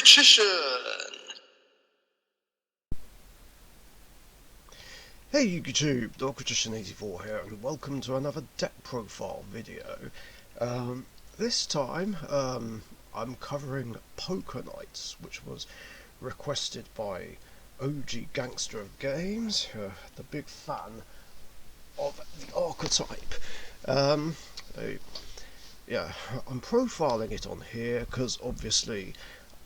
Richician! Hey YouTube, Richician84 here, and welcome to another deck profile video. This time, I'm covering Poker Nights, which was requested by OG Gangster of Games, the big fan of the archetype. Um, yeah, I'm profiling it on here because obviously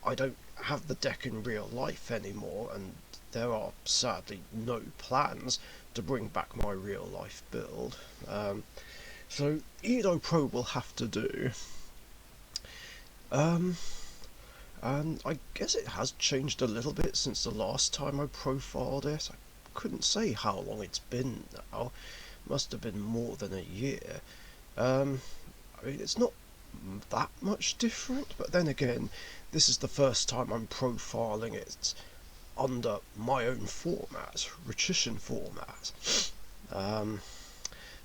I don't have the deck in real life anymore, and there are sadly no plans to bring back my real life build. So Edo Pro will have to do. Um, and I guess it has changed a little bit since the last time I profiled it. I couldn't say how long it's been now. Must have been more than a year. I mean, it's not that much different, but then again, this is the first time I'm profiling it under my own format, Richician format.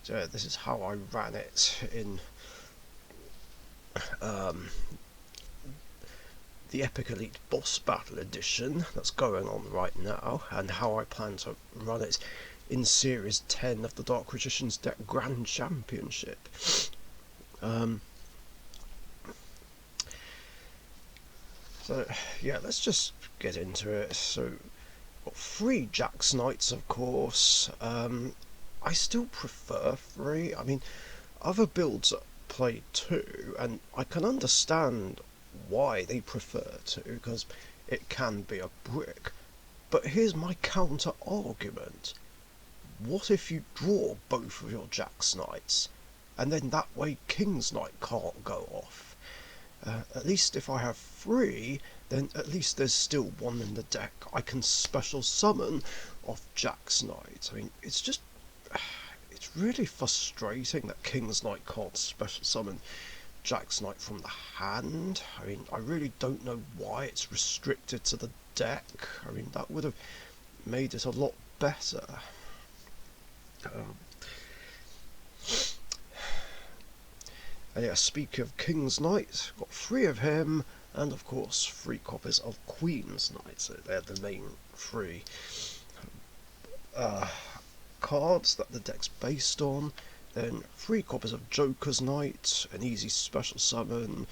So yeah, this is how I ran it in the Epic Elite Boss Battle Edition that's going on right now, and how I plan to run it in Series 10 of the Dark Richician's Deck Grand Championship. So yeah, let's just get into it. So, got 3 Jack's Knights, of course. I still prefer 3. I mean, other builds play 2, and I can understand why they prefer 2, because it can be a brick. But here's my counter argument. What if you draw both of your Jack's Knights, and then that way King's Knight can't go off? At least if I have 3, then at least there's still 1 in the deck I can special summon off Jack's Knight. I mean, it's really frustrating that King's Knight can't special summon Jack's Knight from the hand. I mean, I really don't know why it's restricted to the deck. I mean, that would have made it a lot better. And yeah, speaking of King's Knight, got 3 of him, and of course 3 copies of Queen's Knight, so they're the main 3 cards that the deck's based on. Then 3 copies of Joker's Knight, an easy special summon,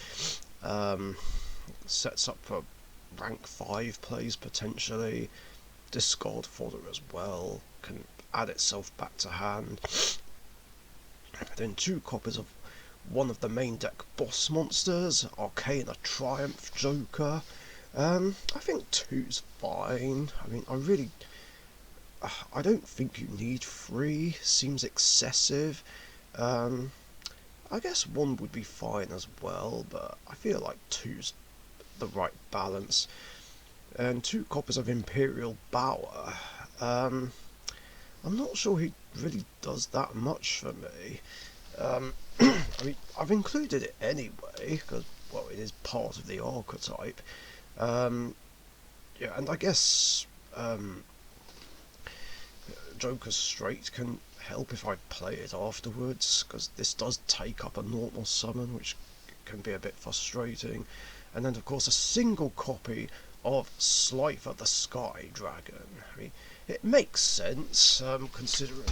sets up for rank 5 plays potentially, discard fodder as well, can add itself back to hand. Then 2 copies of one of the main deck boss monsters, Arcana Triumph Joker. I think 2's fine. I mean, I don't think you need 3, seems excessive. I guess 1 would be fine as well, but I feel like 2's the right balance. And 2 copies of Imperial Bower. I'm not sure he really does that much for me. I mean, I've included it anyway, because, well, it is part of the archetype. Yeah, and I guess Joker's Straight can help if I play it afterwards, because this does take up a normal summon, which can be a bit frustrating. And then, of course, a single copy of Slifer the Sky Dragon. I mean, it makes sense, considering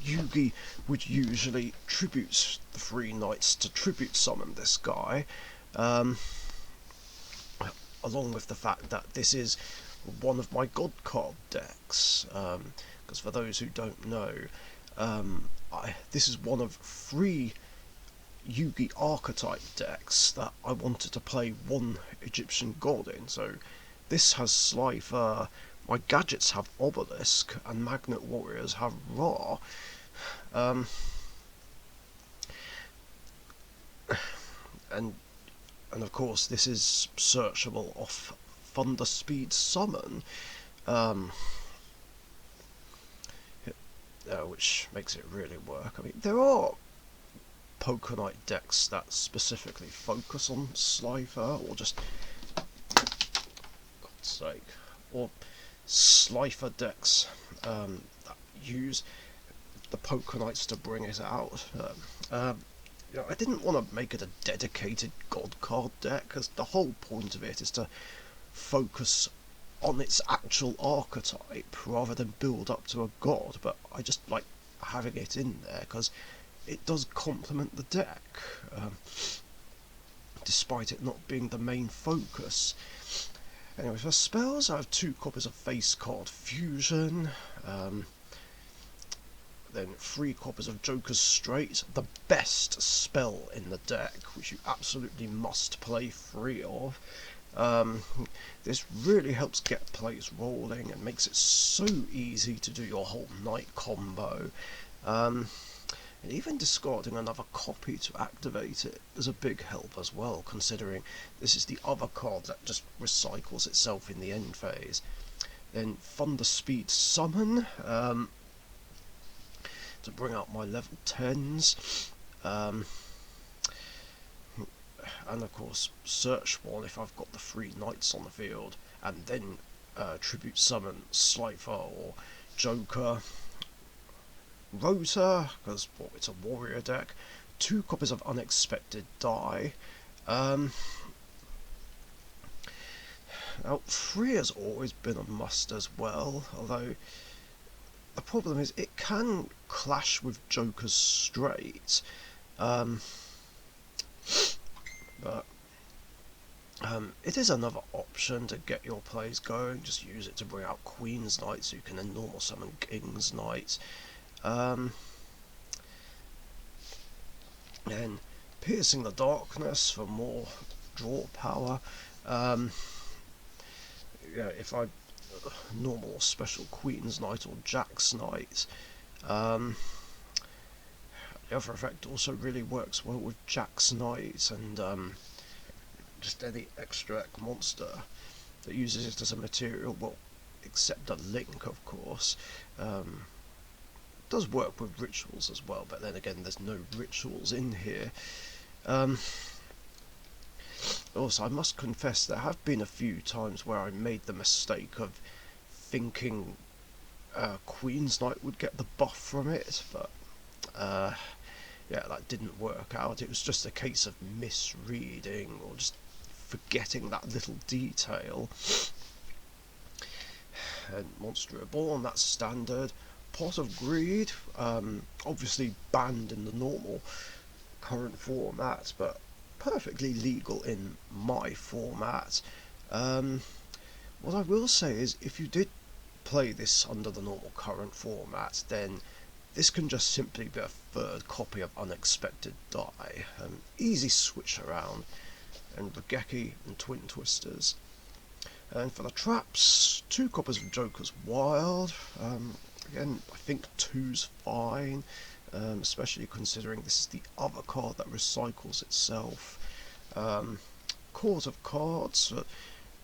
Yugi would usually tribute the 3 knights to tribute summon this guy, along with the fact that this is one of my god card decks, because for those who don't know, this is one of 3 Yugi archetype decks that I wanted to play 1 Egyptian god in. So this has Slifer, my gadgets have Obelisk, and Magnet Warriors have Ra. And of course this is searchable off Thunder Speed Summon, which makes it really work. I mean, there are Poker Night decks that specifically focus on Slifer, or just, God's sake, or Slifer decks that use the Poker Knights to bring it out. I didn't want to make it a dedicated god card deck, because the whole point of it is to focus on its actual archetype rather than build up to a god. But I just like having it in there because it does complement the deck, despite it not being the main focus. Anyway, for spells, I have 2 copies of Face Card Fusion, then 3 copies of Joker's Straight, the best spell in the deck, which you absolutely must play 3 of. This really helps get plays rolling and makes it so easy to do your whole night combo. And even discarding another copy to activate it is a big help as well, considering this is the other card that just recycles itself in the end phase. Then Thunder Speed Summon, to bring out my level 10s. And of course Search one if I've got the 3 knights on the field, and then Tribute Summon Slifer or Joker. Rota, because it's a warrior deck. 2 copies of Unexpected Die. Now 3 has always been a must as well, although the problem is it can clash with Joker's Straight. But it is another option to get your plays going. Just use it to bring out Queen's Knights, so you can then normal summon King's Knights. And Piercing the Darkness for more draw power. If I normal or special Queen's Knight or Jack's Knight. The other effect also really works well with Jack's Knight and just any extract monster that uses it as a material, well, except a link, of course. Does work with rituals as well, but then again there's no rituals in here. Also, I must confess there have been a few times where I made the mistake of thinking Queen's Knight would get the buff from it, but yeah, that didn't work out. It was just a case of misreading or just forgetting that little detail. And Monster Reborn, that's standard. Pot of Greed, obviously banned in the normal current format, but perfectly legal in my format. What I will say is, if you did play this under the normal current format, then this can just simply be a 3rd copy of Unexpected Die. Easy switch around, and Regeki and Twin Twisters. And for the traps, 2 copies of Joker's Wild. Again, I think 2's fine, especially considering this is the other card that recycles itself. Court of Cards,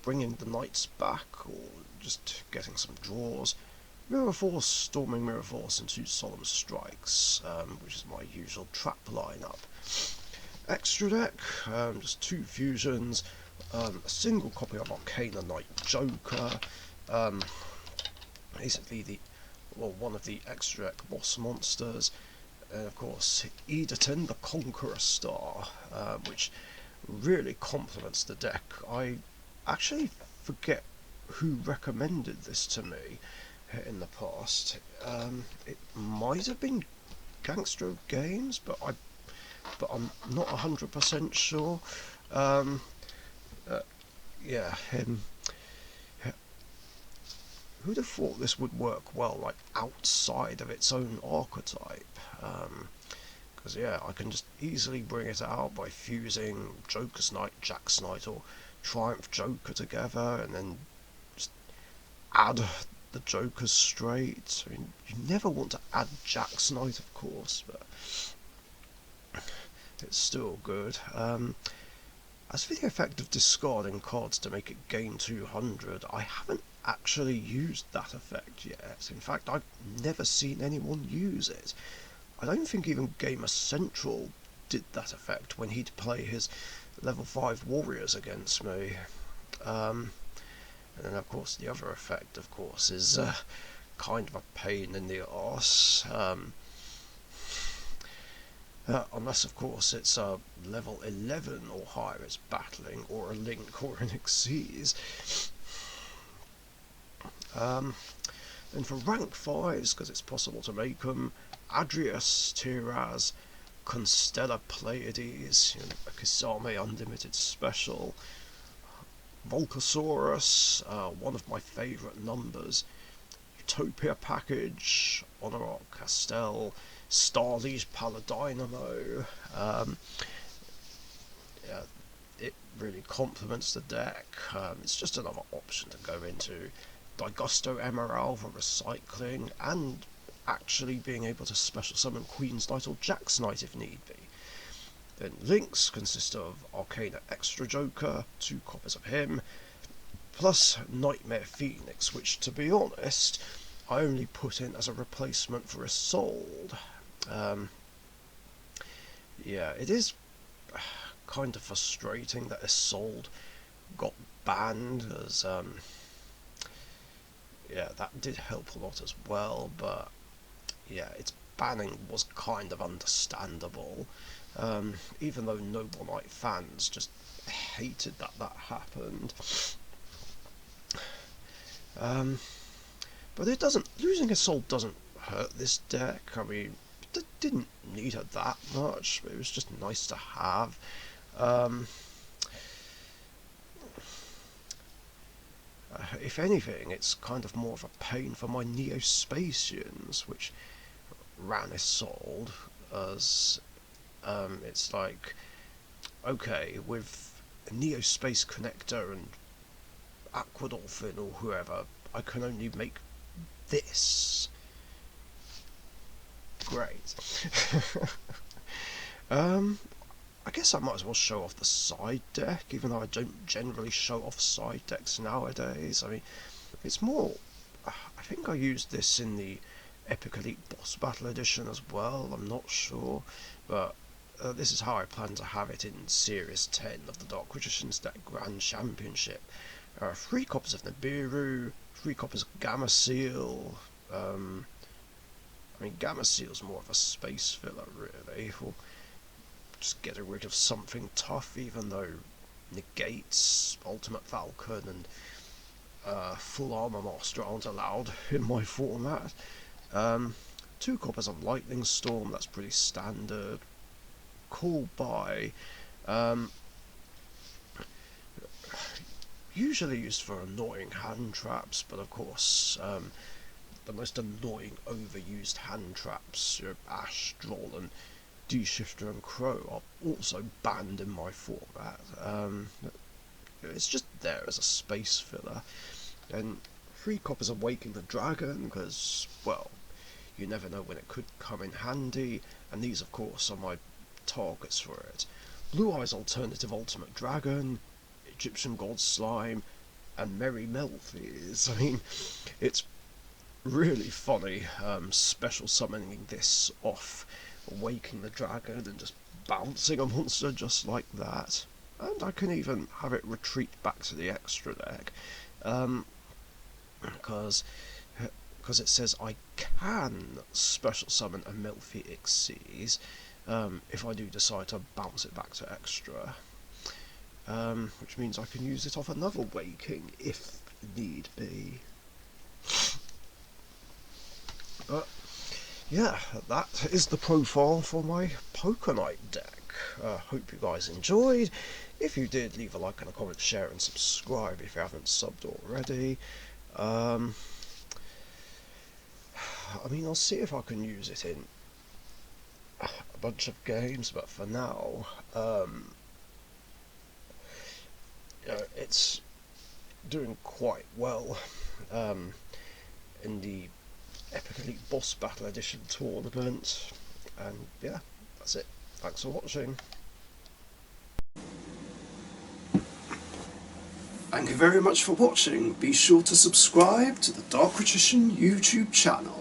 bringing the knights back or just getting some draws. Mirror Force, Storming Mirror Force, and 2 Solemn Strikes, which is my usual trap lineup. Extra deck, just 2 fusions, a single copy of Arcana Knight Joker, basically one of the extra deck boss monsters, and of course Edaton, the Conqueror Star, which really complements the deck. I actually forget who recommended this to me in the past. It might have been Gangster Games, but I'm not 100% sure. Who'd have thought this would work well, like outside of its own archetype? Because I can just easily bring it out by fusing Joker's Knight, Jack's Knight, or Triumph Joker together, and then just add the Joker's Straight. I mean, you never want to add Jack's Knight, of course, but it's still good. As for the effect of discarding cards to make it gain 200, I haven't actually used that effect yet. In fact, I've never seen anyone use it. I don't think even Gamer Central did that effect when he'd play his level 5 warriors against me. And then of course the other effect, of course, is kind of a pain in the arse. Unless, of course, it's a level 11 or higher it's battling, or a Link or an Xyz. Then for rank 5s, because it's possible to make them, Adrius, Tiraz, Constella Pleiades, a Kisame Unlimited Special, Volcasaurus, one of my favourite numbers, Utopia Package, Honorok Castell, Starliege Paladynamo. Yeah, it really complements the deck. It's just another option to go into. Digusto Emerald for recycling, and actually being able to special summon Queen's Knight or Jack's Knight if need be. Then links consist of Arcana Extra Joker, 2 copies of him, plus Nightmare Phoenix, which, to be honest, I only put in as a replacement for Isolde. Yeah, it is kind of frustrating that Isolde got banned, as yeah, that did help a lot as well, but yeah, its banning was kind of understandable, even though Noble Knight fans just hated that happened. But it doesn't, losing Isolde doesn't hurt this deck. I mean, it didn't need her that much, but it was just nice to have. If anything, it's kind of more of a pain for my Neospatians, which ran Isolde, as it's like, okay, with a Neospace Connector and Aquadolphin or whoever, I can only make this. Great. I guess I might as well show off the side deck, even though I don't generally show off side decks nowadays. I mean, it's more, I think I used this in the Epic Elite Boss Battle Edition as well, I'm not sure, but this is how I plan to have it in Series 10 of the Dark Richician's deck Grand Championship. 3 copies of Nibiru, 3 copies of Gamma Seal. I mean, Gamma Seal's more of a space filler, really, for just getting rid of something tough, even though Negates, Ultimate Falcon, and Full Armor Master aren't allowed in my format. 2 copies of Lightning Storm, that's pretty standard. Call by, usually used for annoying hand traps, but of course, the most annoying overused hand traps, Ash, Droll, and D-Shifter and Crow, are also banned in my format. It's just there as a space filler. And 3 copies of Waking the Dragon, because, well, you never know when it could come in handy, and these, of course, are my targets for it. Blue Eyes Alternative Ultimate Dragon, Egyptian God Slime, and Merry Melfies. I mean, it's really funny special summoning this off Waking the Dragon and just bouncing a monster just like that. And I can even have it retreat back to the extra deck, because it says I can special summon a Melfi Xyz if I do decide to bounce it back to extra, which means I can use it off another Waking if need be. But yeah, that is the profile for my Poker Night deck. Hope you guys enjoyed. If you did, leave a like and a comment, share and subscribe if you haven't subbed already. I mean, I'll see if I can use it in a bunch of games, but for now, it's doing quite well in the Epic Elite Boss Battle Edition tournament, and yeah, that's it. Thanks for watching. Thank you very much for watching. Be sure to subscribe to the Dark Richician YouTube channel.